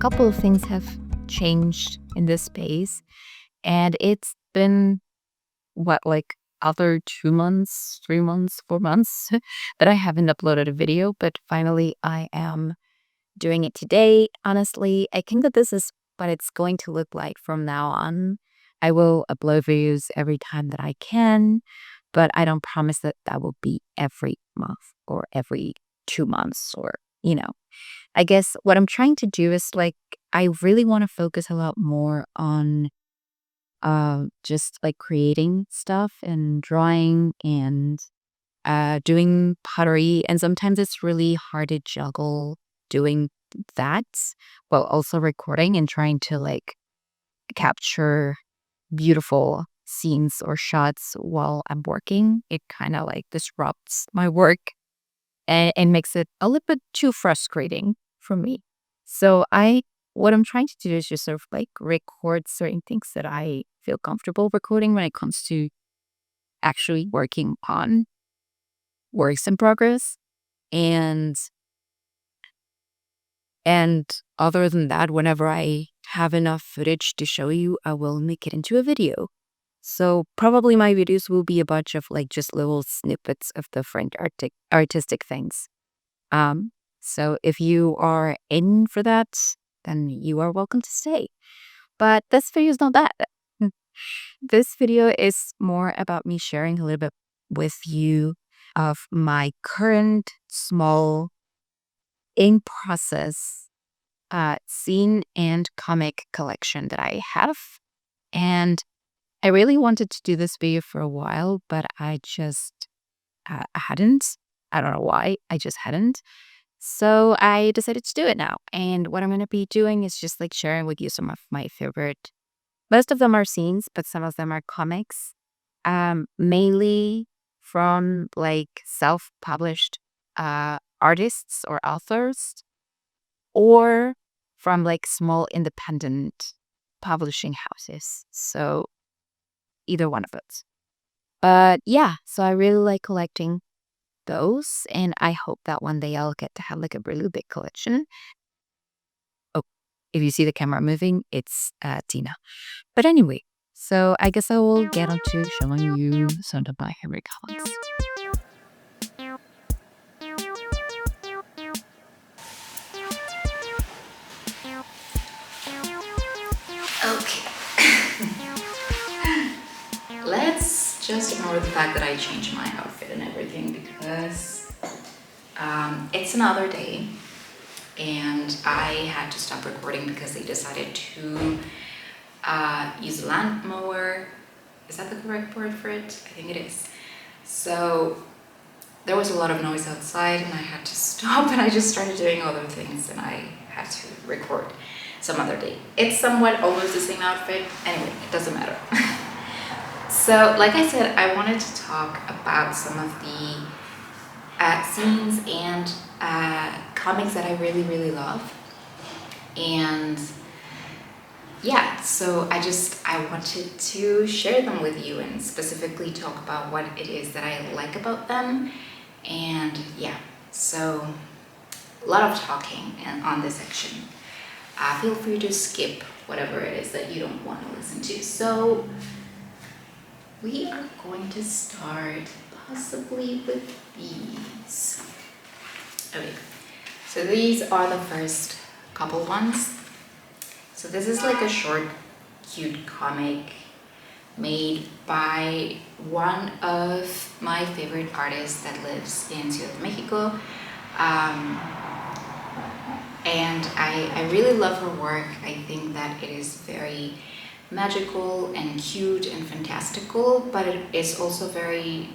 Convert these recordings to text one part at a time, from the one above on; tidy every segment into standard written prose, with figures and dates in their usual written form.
couple of things have changed in this space, and it's been what, like other 2 months, 3 months, 4 months that I haven't uploaded a video, but finally I am doing it today. Honestly, I think that this is what it's going to look like from now on. I will upload videos every time that I can, but I don't promise that that will be every month or every 2 months or, you know. I guess what I'm trying to do is like, I really want to focus a lot more on just like creating stuff and drawing and doing pottery. And sometimes it's really hard to juggle doing that while also recording and trying to like capture beautiful scenes or shots while I'm working. It kind of like disrupts my work and makes it a little bit too frustrating for me. So what I'm trying to do is just sort of like record certain things that I feel comfortable recording when it comes to actually working on works in progress. And and other than that, whenever I have enough footage to show you, I will make it into a video. So probably my videos will be a bunch of like just little snippets of different artistic things. Um, so if you are in for that, then you are welcome to stay. But this video is not that. This video is more about me sharing a little bit with you of my current small in process scene and comic collection that I have. And I really wanted to do this video for a while, but I just hadn't. I don't know why. I just hadn't. So I decided to do it now. And what I'm going to be doing is just like sharing with you some of my favorite. Most of them are scenes, but some of them are comics. Mainly from like self-published artists or authors, or from like small independent publishing houses. So either one of those. But yeah, so I really like collecting those, and I hope that one day I'll get to have like a really big collection. Oh, if you see the camera moving, it's Tina. But anyway, so I guess I will get on to showing you some of my favorite comics. Okay. Let's just ignore the fact that I changed my outfit and everything because it's another day and I had to stop recording because they decided to use a lawnmower. Is that the correct word for it? I think it is. So there was a lot of noise outside and I had to stop, and I just started doing other things and I had to record some other day. It's somewhat almost the same outfit. Anyway, it doesn't matter. So like I said, I wanted to talk about some of the scenes and comics that I really, really love. And yeah, so I wanted to share them with you and specifically talk about what it is that I like about them. And yeah, so a lot of talking on this section. Feel free to skip whatever it is that you don't want to listen to. So we are going to start possibly with these. Okay, so these are the first couple ones. So this is like a short, cute comic made by one of my favorite artists that lives in Ciudad de Mexico. And I really love her work. I think that it is very magical and cute and fantastical, but it is also very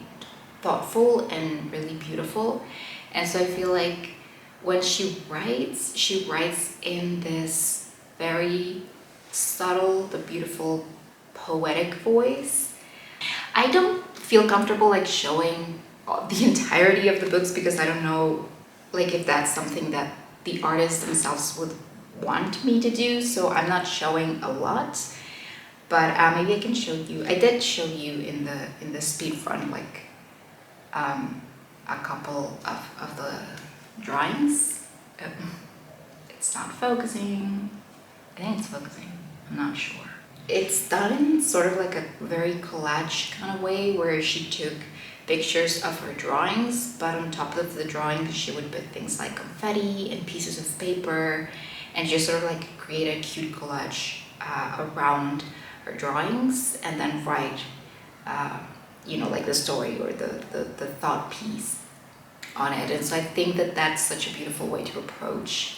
thoughtful and really beautiful. And so I feel like when she writes in this very subtle but beautiful poetic voice. I don't feel comfortable like showing the entirety of the books because I don't know like if that's something that the artists themselves would want me to do, so I'm not showing a lot. But maybe I can show you. I did show you in the speed run like a couple of the drawings. It's not focusing. think it's focusing. I'm not sure. It's done in sort of like a very collage kind of way where she took pictures of her drawings, but on top of the drawings she would put things like confetti and pieces of paper and just sort of like create a cute collage around her drawings and then write like the story or the thought piece on it. And so I think that that's such a beautiful way to approach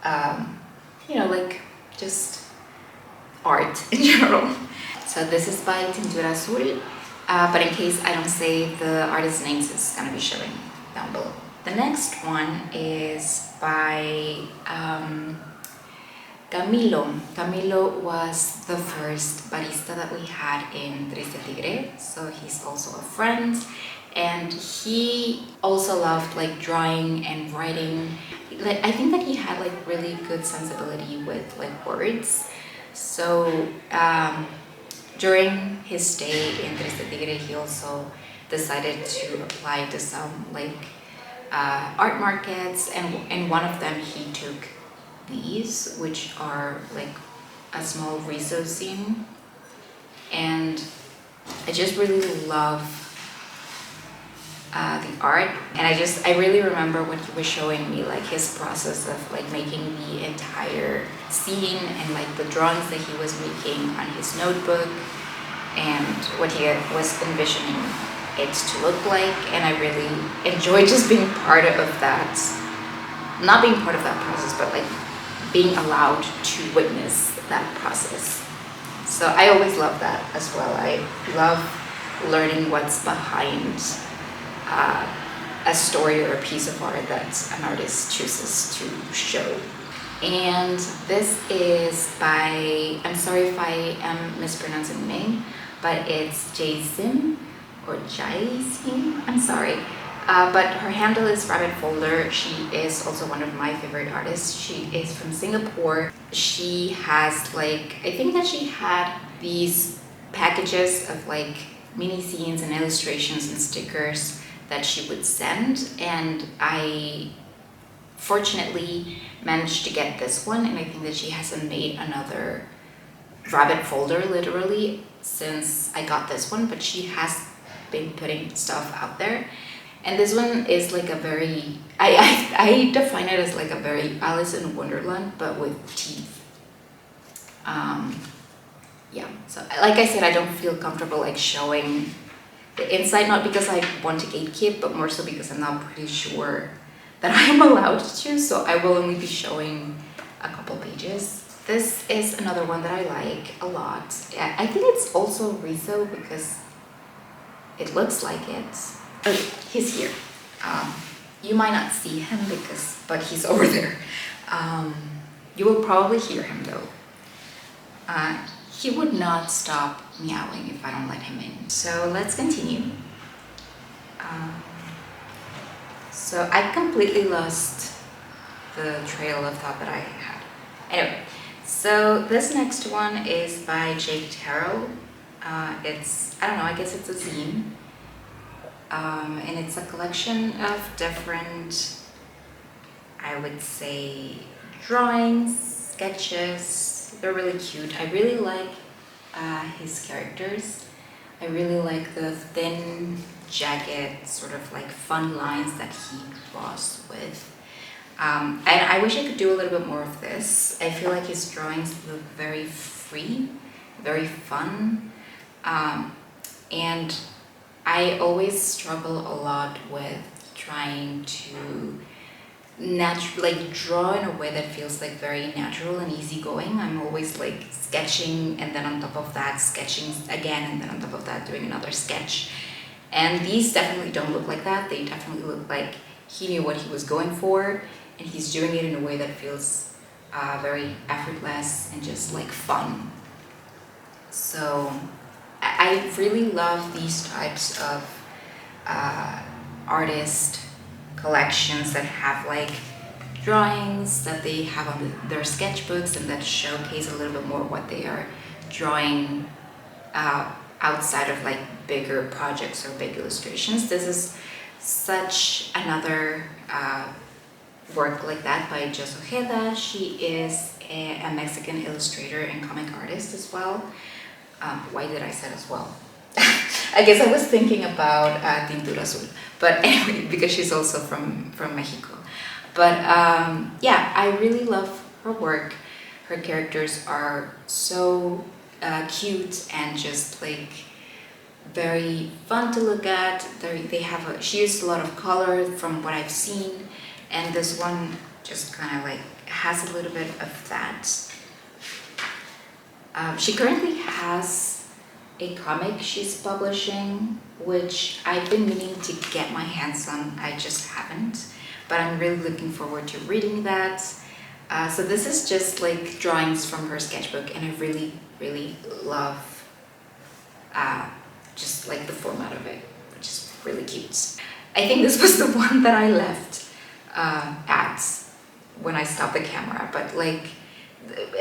like just art in general. So this is by Tintura Azul, but in case I don't say the artist's names, it's gonna be showing down below. The next one is by Camilo. Camilo was the first barista that we had in Triste Tigre, so he's also a friend, and he also loved like drawing and writing. Like I think that he had like really good sensibility with like words. So during his stay in Triste Tigre, he also decided to apply to some like art markets, and in one of them he took these, which are like a small riso scene, and I just really love the art, and I really remember when he was showing me like his process of like making the entire scene and like the drawings that he was making on his notebook and what he was envisioning it to look like. And I really enjoyed just being part of that, not being part of that process, but like being allowed to witness that process. So I always love that as well. I love learning what's behind a story or a piece of art that an artist chooses to show. And this is by, I'm sorry if I am mispronouncing the name, but it's Jason or Jaisin, I'm sorry. But her handle is Rabbit Folder. She is also one of my favorite artists. She is from Singapore. She has like, I think that she had these packages of like mini scenes and illustrations and stickers that she would send, and I fortunately managed to get this one, and I think that she hasn't made another Rabbit Folder literally since I got this one, but she has been putting stuff out there. And this one is like a very, I define it as like a very Alice in Wonderland, but with teeth. Yeah, so like I said, I don't feel comfortable like showing the inside, not because I want to gatekeep, but more so because I'm not pretty sure that I'm allowed to, so I will only be showing a couple pages. This is another one that I like a lot. I think it's also riso because it looks like it. Oh, he's here. You might not see him but he's over there. You will probably hear him though. He would not stop meowing if I don't let him in. So let's continue. So I completely lost the trail of thought that I had. Anyway, so this next one is by Jake Taro. It's, I don't know, I guess it's a zine. And it's a collection of different, I would say, drawings, sketches. They're really cute. I really like his characters. I really like the thin, jagged, sort of like fun lines that he draws with. And I wish I could do a little bit more of this. I feel like his drawings look very free, very fun. And I always struggle a lot with trying to draw in a way that feels like very natural and easygoing. I'm always like sketching and then on top of that sketching again and then on top of that doing another sketch. And these definitely don't look like that. They definitely look like he knew what he was going for and he's doing it in a way that feels very effortless and just like fun. So I really love these types of artist collections that have like drawings that they have on their sketchbooks and that showcase a little bit more what they are drawing outside of like bigger projects or big illustrations. This is such another work like that by Jos Ojeda. She is a Mexican illustrator and comic artist as well. Why did I say as well? I guess I was thinking about Tintura Azul, but anyway, because she's also from Mexico. But yeah, I really love her work. Her characters are so cute and just like very fun to look at. She used a lot of color from what I've seen, and this one just kind of like has a little bit of that. She currently has a comic she's publishing, which I've been meaning to get my hands on. I just haven't, but I'm really looking forward to reading that. So this is just like drawings from her sketchbook, and I really love just like the format of it, which is really cute. I think this was the one that I left at when I stopped the camera, but like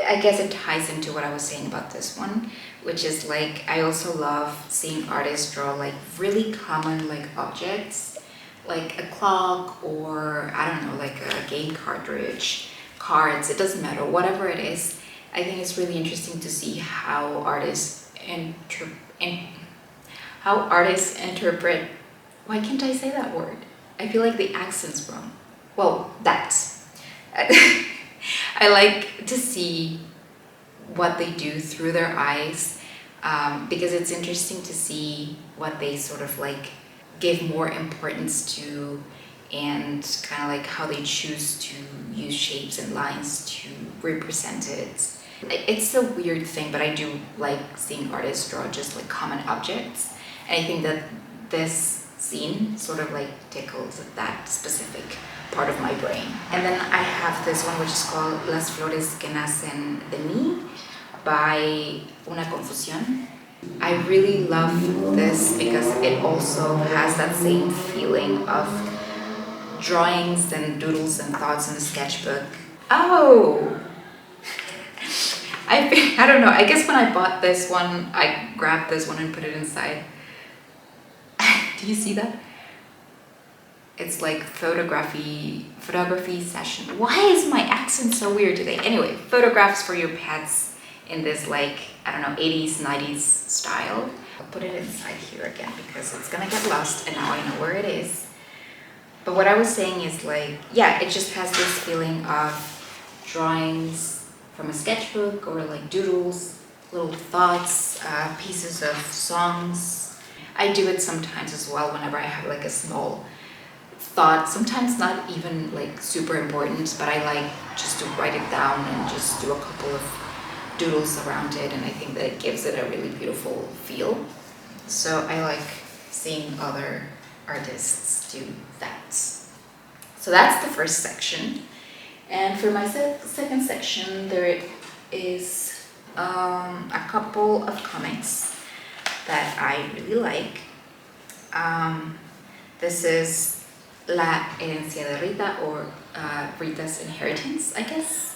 I guess it ties into what I was saying about this one, which is like I also love seeing artists draw like really common like objects, like a clock or I don't know, like a game cartridge, cards, it doesn't matter, whatever it is. I think it's really interesting to see how artists interpret, why can't I say that word? I feel like the accent's wrong. Well, that. I like to see what they do through their eyes, because it's interesting to see what they sort of like give more importance to, and kind of like how they choose to use shapes and lines to represent it. It's a weird thing, but I do like seeing artists draw just like common objects, and I think that this scene sort of like tickles that specific part of my brain. And then I have this one which is called Las Flores que Nacen de Mí by Una Confusión. I really love this because it also has that same feeling of drawings and doodles and thoughts in a sketchbook. Oh! I don't know, I guess when I bought this one, I grabbed this one and put it inside. Do you see that? It's like photography session. Why is my accent so weird today? Anyway, photographs for your pets in this like, I don't know, 80s, 90s style. I'll put it inside here again because it's gonna get lost and now I know where it is. But what I was saying is like, yeah, it just has this feeling of drawings from a sketchbook or like doodles, little thoughts, pieces of songs. I do it sometimes as well whenever I have like a small thought, sometimes not even like super important, but I like just to write it down and just do a couple of doodles around it, and I think that it gives it a really beautiful feel. So I like seeing other artists do that. So that's the first section. And for my second section, there is a couple of comics that I really like. This is La Herencia de Rita, or Rita's Inheritance, I guess,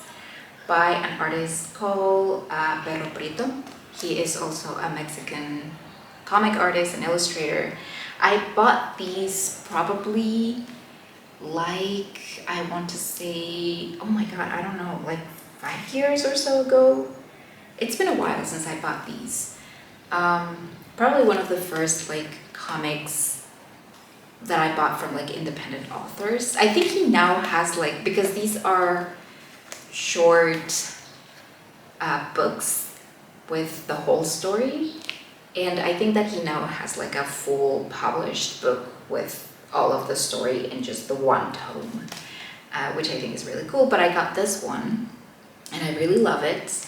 by an artist called Perro Prieto. He is also a Mexican comic artist and illustrator. I bought these probably like, I want to say, oh my god, I don't know, like 5 years or so ago. It's been a while since I bought these. Probably one of the first like comics that I bought from like independent authors. I think he now has like, because these are short books with the whole story, and I think that he now has like a full published book with all of the story in just the one tome, which I think is really cool. But I got this one and I really love it.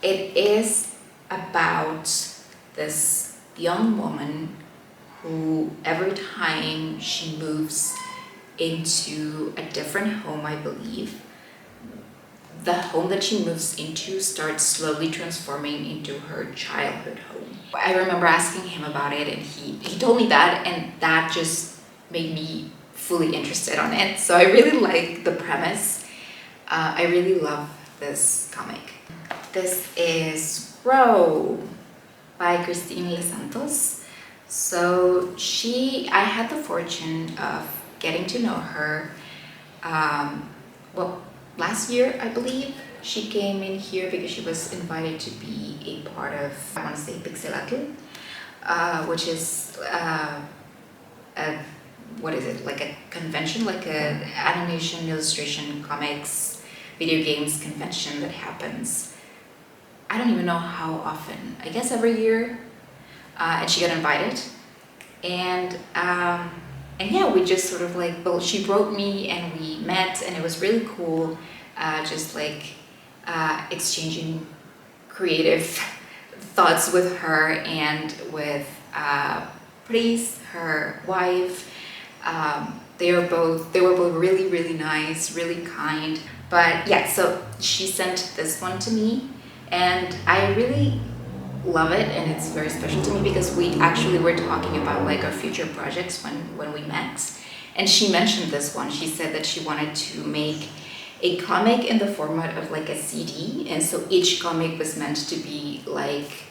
It is about this young woman who every time she moves into a different home, I believe, the home that she moves into starts slowly transforming into her childhood home. I remember asking him about it, and he told me that, and that just made me fully interested on it. So I really like the premise. I really love this comic. This is Row by Christine Les Santos. So I had the fortune of getting to know her well, last year, I believe, she came in here because she was invited to be a part of, I want to say, Pixelatl, which is a, what is it, like a convention, like a animation, illustration, comics, video games convention that happens, I don't even know how often, I guess every year, and she got invited. And yeah, we just sort of like, well, she wrote me and we met, and it was really cool, just like exchanging creative thoughts with her and with Pris, her wife. They were both really, really nice, really kind. But yeah, so she sent this one to me, and I really love it, and it's very special to me because we actually were talking about like our future projects when we met, and she mentioned this one. She said that she wanted to make a comic in the format of like a CD, and so each comic was meant to be like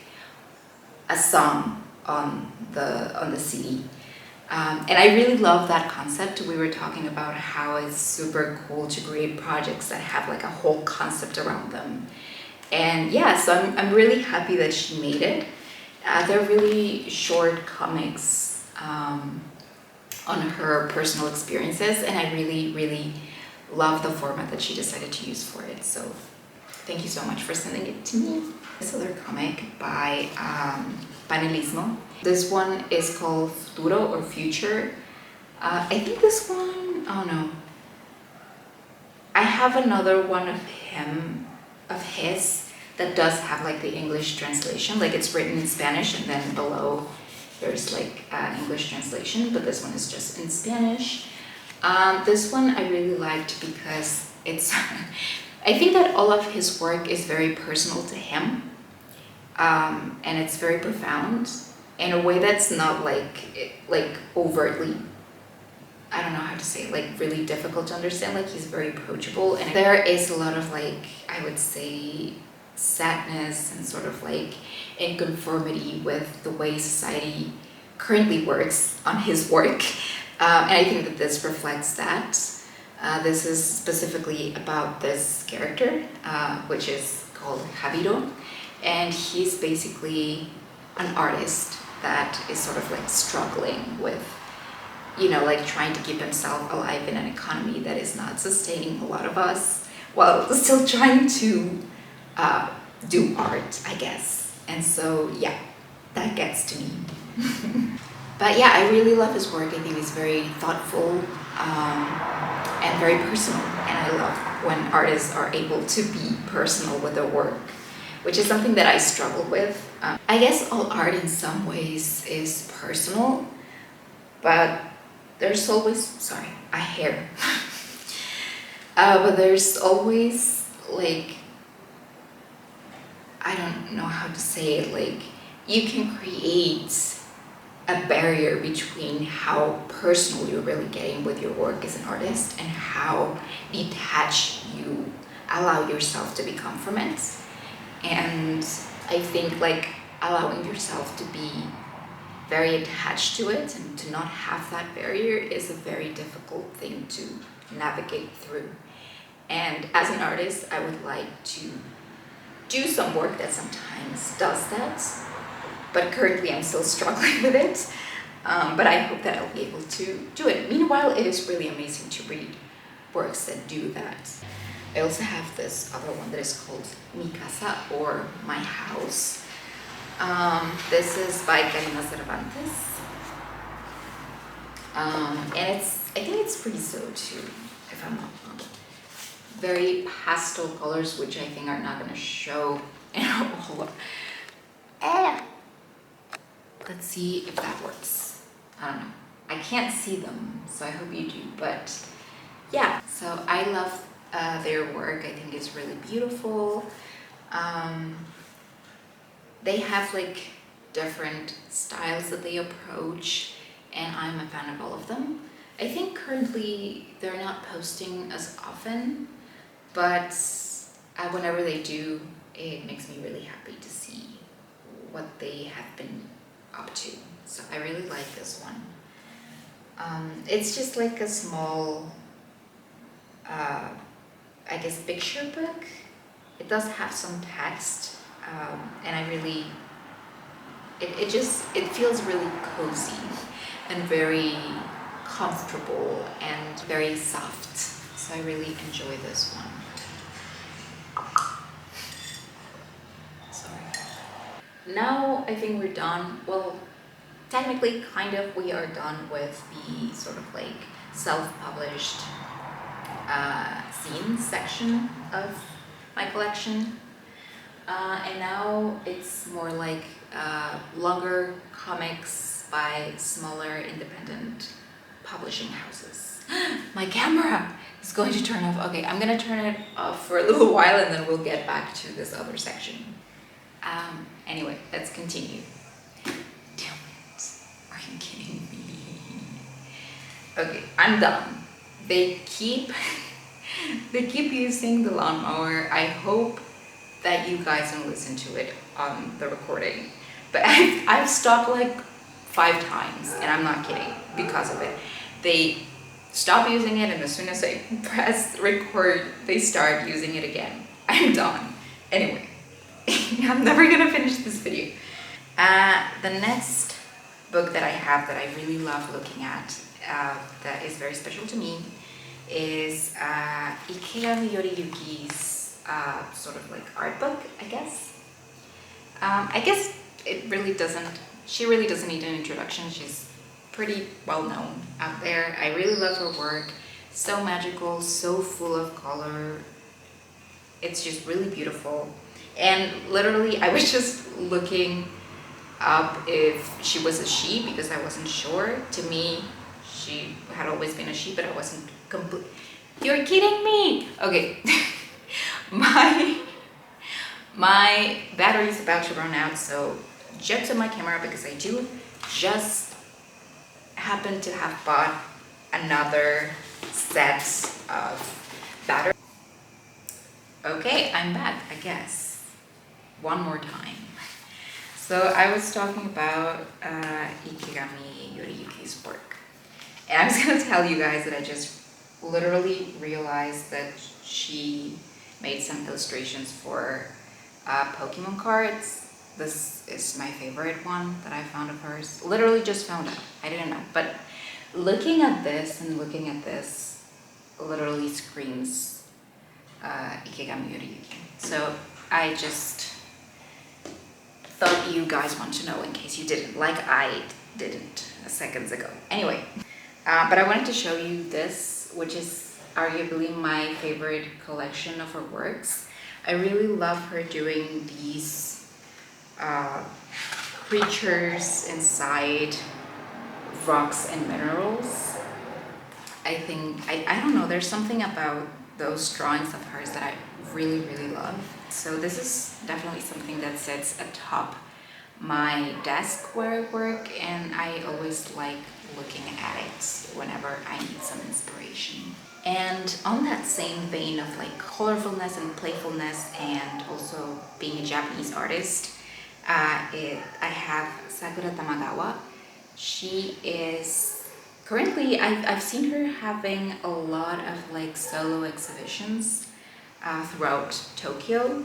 a song on the CD. And I really love that concept. We were talking about how it's super cool to create projects that have like a whole concept around them. And yeah, so I'm really happy that she made it. They're really short comics on her personal experiences, and I really, really love the format that she decided to use for it. So thank you so much for sending it to me. This other comic by Panelismo. This one is called Futuro or Future. I think this one, oh no. I have another one of his that does have like the English translation, like it's written in Spanish and then below there's like an English translation, but this one is just in Spanish. This one I really liked because it's I think that all of his work is very personal to him, and it's very profound in a way that's not like overtly, I don't know how to say it, like really difficult to understand. Like he's very approachable, and there is a lot of like, I would say, sadness and sort of like inconformity with the way society currently works on his work, and I think that this reflects that. This is specifically about this character, which is called Javiero, and he's basically an artist that is sort of like struggling with, you know, like trying to keep himself alive in an economy that is not sustaining a lot of us, while still trying to do art, I guess. And so, yeah, that gets to me. But yeah, I really love his work. I think he's very thoughtful and very personal. And I love when artists are able to be personal with their work, which is something that I struggle with. I guess all art in some ways is personal, but there's always, sorry, a hair. But there's always like, I don't know how to say it, like you can create a barrier between how personal you're really getting with your work as an artist and how detached you allow yourself to become from it. And I think like allowing yourself to be very attached to it and to not have that barrier is a very difficult thing to navigate through. And as an artist, I would like to do some work that sometimes does that, but currently I'm still struggling with it. But I hope that I'll be able to do it. Meanwhile, it is really amazing to read works that do that. I also have this other one that is called Mi Casa, or My House. This is by Karina Cervantes. And I think it's Friso too, if I'm not wrong. Very pastel colors, which I think are not gonna show in a whole lot. Let's see if that works. I don't know. I can't see them, so I hope you do. But yeah, so I love their work. I think it's really beautiful. They have like different styles that they approach, and I'm a fan of all of them. I think currently they're not posting as often, but whenever they do, it makes me really happy to see what they have been up to. So I really like this one. It's just like a small uh, I guess, picture book. It does have some text, and I really, it feels really cozy and very comfortable and very soft. So I really enjoy this one. Sorry. Now I think we're done. Well, technically, kind of, we are done with the sort of like self-published zine section of my collection. And now it's more like longer comics by smaller independent publishing houses. My camera is going to turn off. Okay, I'm gonna turn it off for a little while and then we'll get back to this other section. Anyway, let's continue. Damn it, are you kidding me? Okay, I'm done. They keep using the lawnmower. I hope that you guys don't listen to it on the recording, but I've stopped like 5 times, and I'm not kidding, because of it. They stop using it, and as soon as I press record, they start using it again. I'm done. Anyway, I'm never gonna finish this video. The next book that I have that I really love looking at, that is very special to me, is Ikegami Yoriyuki's sort of like art book, I guess. I guess she really doesn't need an introduction. She's pretty well known out there. I really love her work. So magical, so full of color. It's just really beautiful. And literally, I was just looking up if she was a she because I wasn't sure. To me, she had always been a she, but I wasn't complete. You're kidding me! Okay. My battery is about to run out, so jump to my camera because I do just happen to have bought another set of battery. Okay, I'm back, I guess. One more time. So I was talking about Ikegami Yoriyuki's work. And I was gonna tell you guys that I just literally realized that she made some illustrations for Pokemon cards. This is my favorite one that I found of hers. Literally just found it. I didn't know. But looking at this and looking at this literally screams Ikegami Yoriyuki. So I just thought you guys want to know in case you didn't, like I didn't seconds ago. Anyway, but I wanted to show you this, which is arguably my favorite collection of her works. I really love her doing these creatures inside rocks and minerals. I think, I don't know, there's something about those drawings of hers that I really, really love. So this is definitely something that sits atop my desk where I work, and I always like looking at it whenever I need some inspiration. And on that same vein of like colorfulness and playfulness, and also being a Japanese artist, I have Sakura Tamagawa. She is currently, I've seen her having a lot of like solo exhibitions throughout Tokyo.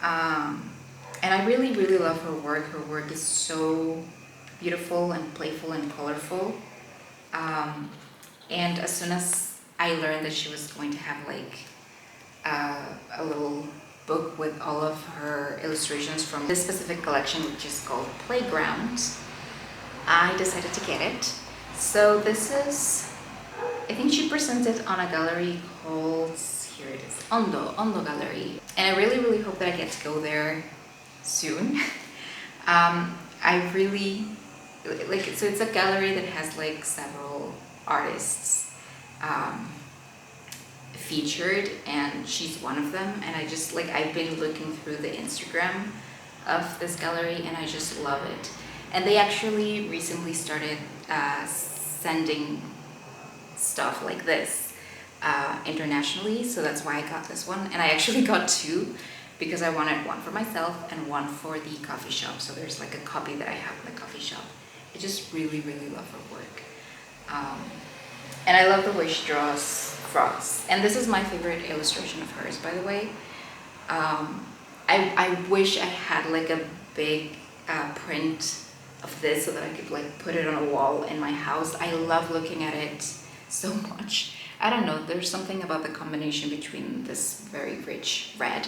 And I really, really love her work. Her work is so beautiful and playful and colorful. And as soon as I learned that she was going to have like a little book with all of her illustrations from this specific collection, which is called Playground, I decided to get it. So this is, I think she presented on a gallery called, here it is, Ondo Gallery. And I really, really hope that I get to go there soon. I really, like, so it's a gallery that has like several artists featured, and she's one of them. And I just, like, I've been looking through the Instagram of this gallery and I just love it. And they actually recently started sending stuff like this internationally, so that's why I got this one. And I actually got 2 because I wanted one for myself and one for the coffee shop. So there's like a copy that I have in the coffee shop. I just really, really love her work. And I love the way she draws frogs. And this is my favorite illustration of hers, by the way. I wish I had like a big print of this so that I could like put it on a wall in my house. I love looking at it so much. I don't know, there's something about the combination between this very rich red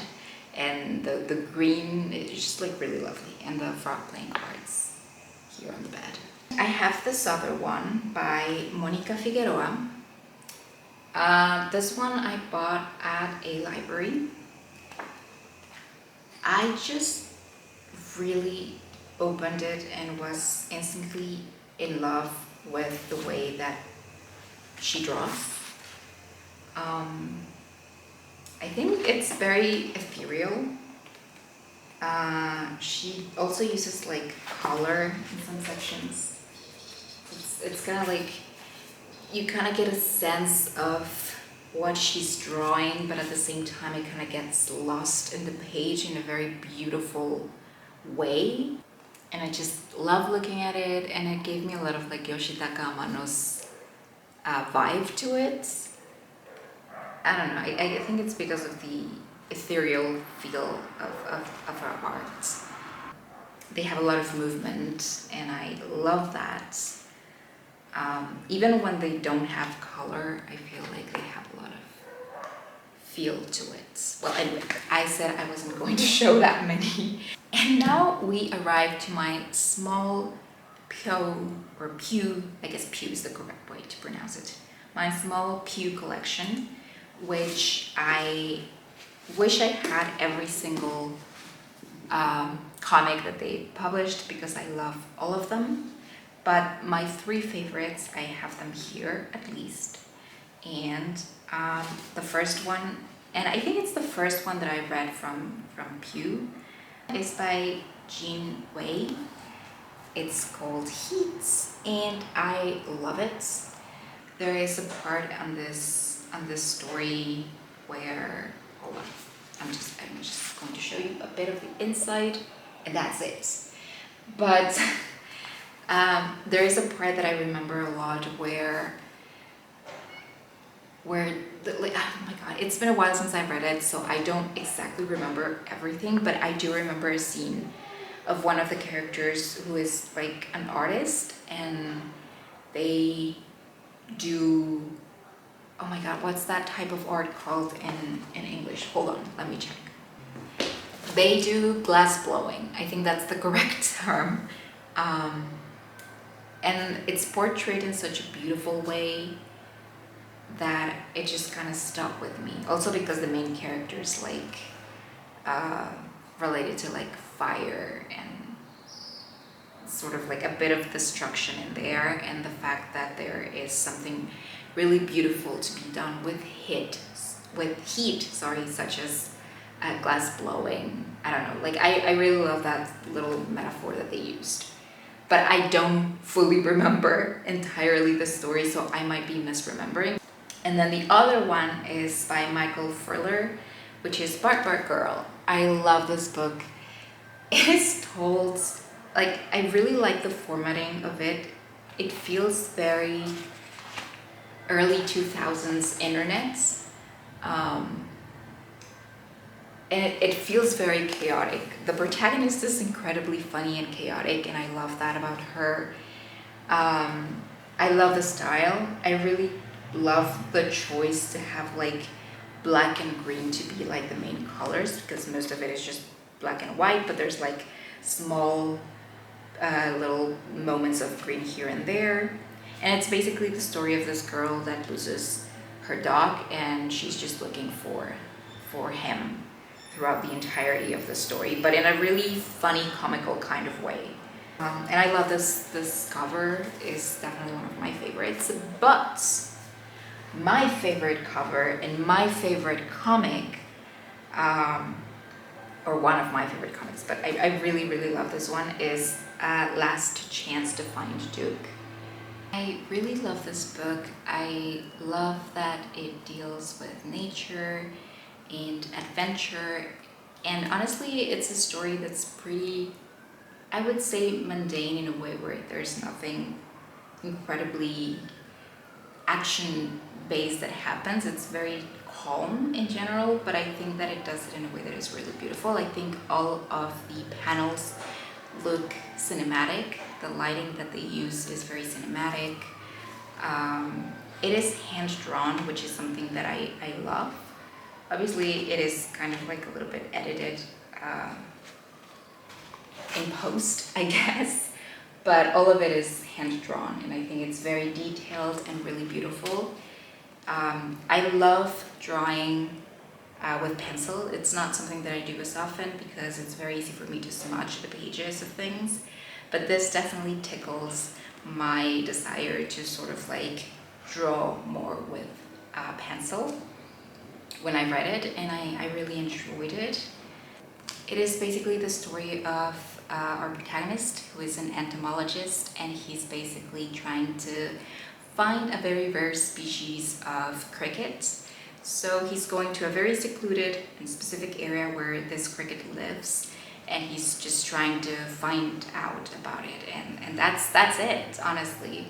and the green. It's just like really lovely. And the frog playing cards here on the bed. I have this other one by Monica Figueroa. This one I bought at a library. I just really opened it and was instantly in love with the way that she draws. I think it's very ethereal. She also uses like color in some sections. It's kind of like you kind of get a sense of what she's drawing, but at the same time it kind of gets lost in the page in a very beautiful way. And I just love looking at it, and it gave me a lot of like Yoshitaka Amano's vibe to it. I don't know, I think it's because of the ethereal feel of her art. They have a lot of movement, and I love that. Even when they don't have color, I feel like they have a lot of feel to it. Well, anyway, I said I wasn't going to show that many. And now we arrive to my small Pew, I guess Pew is the correct way to pronounce it. My small Pew collection, which I wish I had every single comic that they published because I love all of them. But my 3 favorites, I have them here at least. And the first one, and I think it's the first one that I read from Pew, is by Jean Wei. It's called Heat, and I love it. There is a part on this story where, hold on, I'm just going to show you a bit of the inside, and that's it. But there is a part that I remember a lot where like, oh my god, it's been a while since I've read it, so I don't exactly remember everything, but I do remember a scene of one of the characters who is like an artist, and they do, oh my god, what's that type of art called in English? Hold on, let me check. They do glass blowing. I think that's the correct term. And it's portrayed in such a beautiful way that it just kind of stuck with me. Also because the main character is like related to like fire and sort of like a bit of destruction in there, and the fact that there is something really beautiful to be done with heat, such as glass blowing. I don't know, like I really love that little metaphor that they used. But I don't fully remember entirely the story, so I might be misremembering. And then the other one is by Michael Furler, which is Bark Bark Girl. I love this book. It is told, like, I really like the formatting of it. It feels very early 2000s internet. And it feels very chaotic. The protagonist is incredibly funny and chaotic, and I love that about her. I love the style. I really love the choice to have like black and green to be like the main colors, because most of it is just black and white, but there's like small little moments of green here and there. And it's basically the story of this girl that loses her dog, and she's just looking for him throughout the entirety of the story, but in a really funny, comical kind of way. And I love this cover. Is definitely one of my favorites. But my favorite cover and my favorite comic, or one of my favorite comics, but I really, really love this one, is Last Chance to Find Duke. I really love this book. I love that it deals with nature and adventure, and honestly it's a story that's pretty, I would say, mundane in a way where there's nothing incredibly action base that happens. It's very calm in general, but I think that it does it in a way that is really beautiful. I think all of the panels look cinematic. The lighting that they use is very cinematic. It is hand-drawn, which is something that I love. Obviously, it is kind of like a little bit edited in post, I guess, but all of it is hand-drawn, and I think it's very detailed and really beautiful. I love drawing with pencil. It's not something that I do as often because it's very easy for me to smudge the pages of things, but this definitely tickles my desire to sort of like draw more with pencil when I read it, and I really enjoyed it. It is basically the story of our protagonist, who is an entomologist, and he's basically trying to find a very rare species of cricket. So he's going to a very secluded and specific area where this cricket lives, and he's just trying to find out about it, and that's it, honestly.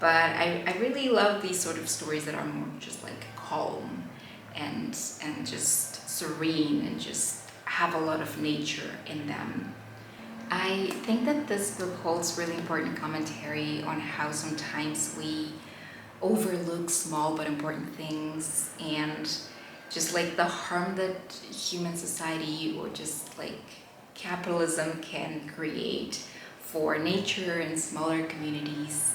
But I really love these sort of stories that are more just like calm and just serene and just have a lot of nature in them. I think that this book holds really important commentary on how sometimes we overlook small but important things, and just like the harm that human society or just like capitalism can create for nature and smaller communities,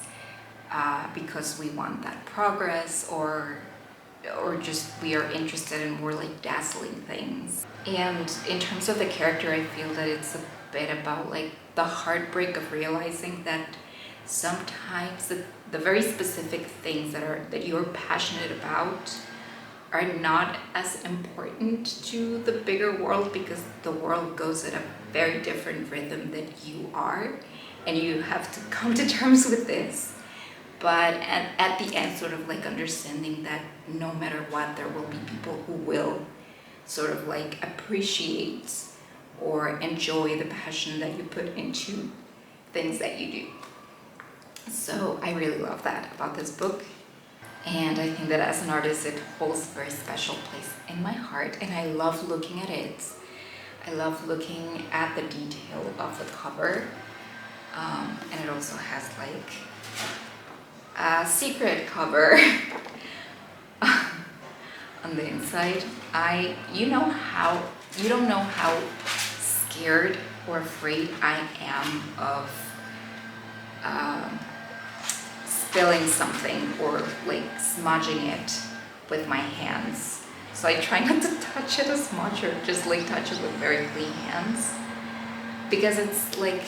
because we want that progress, or just we are interested in more like dazzling things. And in terms of the character, I feel that it's a bit about like the heartbreak of realizing that sometimes the very specific things that you're passionate about are not as important to the bigger world, because the world goes at a very different rhythm than you are, and you have to come to terms with this. But at the end, sort of like understanding that no matter what, there will be people who will sort of like appreciate or enjoy the passion that you put into things that you do. So I really love that about this book. And I think that as an artist, it holds a very special place in my heart, and I love looking at it. I love looking at the detail of the cover. And it also has like a secret cover on the inside. You don't know how scared or afraid I am of spilling something or like smudging it with my hands. So I try not to touch it as much, or just like touch it with very clean hands, because it's like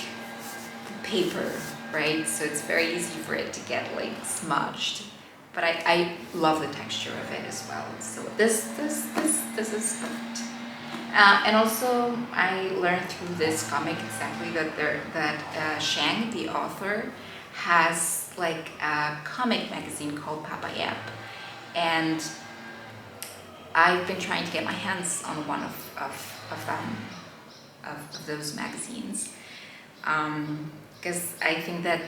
paper, right? So it's very easy for it to get like smudged. But I love the texture of it as well. So this is perfect. And also I learned through this comic exactly that Shang, the author, has like a comic magazine called Papayap, and I've been trying to get my hands on one of those magazines, because I think that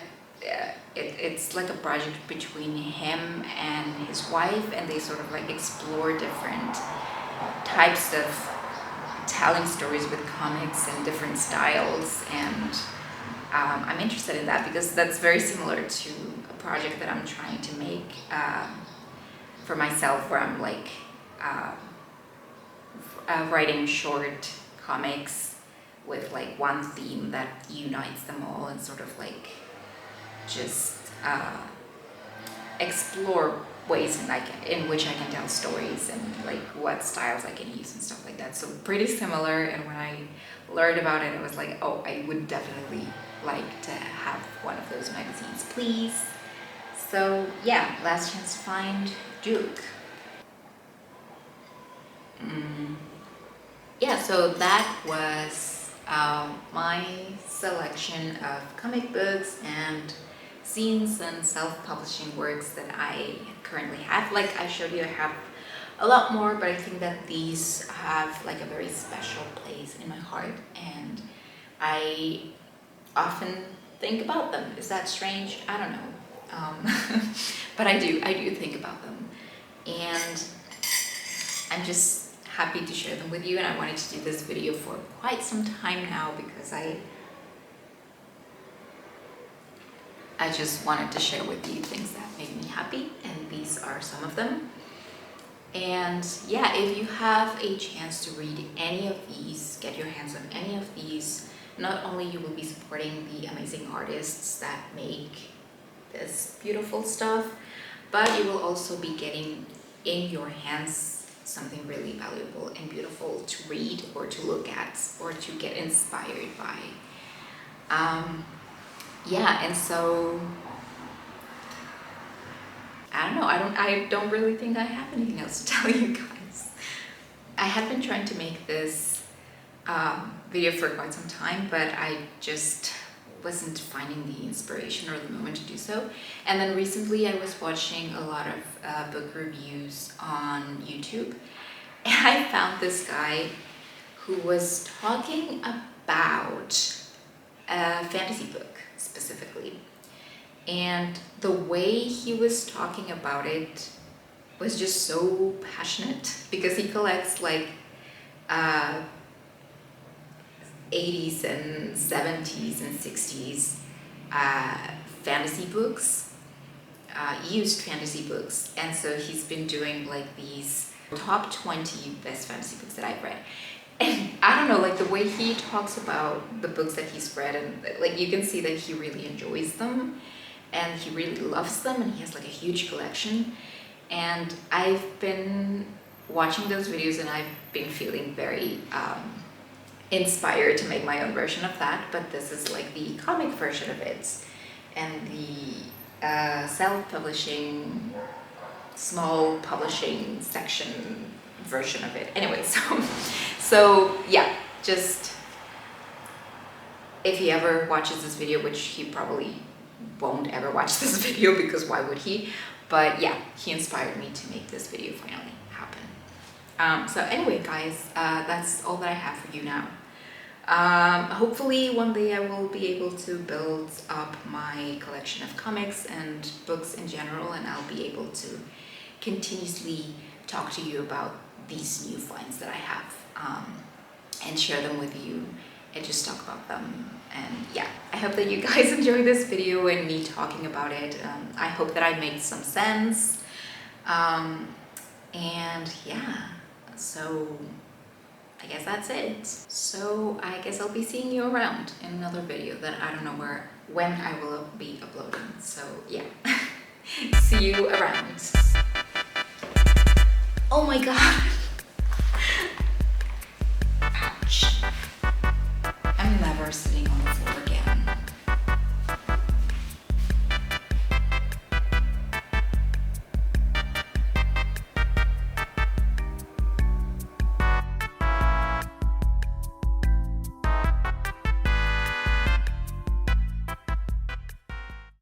it's like a project between him and his wife, and they sort of like explore different types of telling stories with comics and different styles, and I'm interested in that because that's very similar to a project that I'm trying to make for myself, where I'm like writing short comics with like one theme that unites them all, and sort of like just explore ways in which I can tell stories, and like what styles I can use and stuff like that. So pretty similar, and when I learned about it, I was like, oh, I would definitely like to have one of those magazines, please. So yeah, Last Chance to Find Duke. Yeah, so that was my selection of comic books and zines and self-publishing works that I currently have. Like I showed you, I have a lot more, but I think that these have like a very special place in my heart, and I often think about them. Is that strange? I don't know. But I do think about them. I'm just happy to share them with you, and I wanted to do this video for quite some time now because I just wanted to share with you things that make me happy, and these are some of them. And yeah, if you have a chance to read any of these, get your hands on any of these, not only you will be supporting the amazing artists that make this beautiful stuff, but you will also be getting in your hands something really valuable and beautiful to read or to look at or to get inspired by. Yeah, and so I don't know, I don't really think I have anything else to tell you guys. I had been trying to make this video for quite some time, but I just wasn't finding the inspiration or the moment to do so. And then recently I was watching a lot of book reviews on YouTube, and I found this guy who was talking about a fantasy book specifically. And the way he was talking about it was just so passionate, because he collects like 80s and 70s and 60s fantasy books, used fantasy books. And so he's been doing like these top 20 best fantasy books that I've read. And I don't know, like the way he talks about the books that he's read, and like you can see that he really enjoys them and he really loves them, and he has like a huge collection. And I've been watching those videos and I've been feeling very inspired to make my own version of that, but this is like the comic version of it and the self-publishing, small publishing section version of it. Anyway, so yeah, just if he ever watches this video, which he probably won't ever watch this video because why would he? But yeah, he inspired me to make this video finally happen. So anyway, guys, that's all that I have for you now. Hopefully one day I will be able to build up my collection of comics and books in general, and I'll be able to continuously talk to you about these new finds that I have, and share them with you and just talk about them. And yeah, I hope that you guys enjoyed this video and me talking about it. I hope that I made some sense. And yeah, so I guess that's it. So I guess I'll be seeing you around in another video that I don't know when I will be uploading. So yeah, see you around. Oh my god.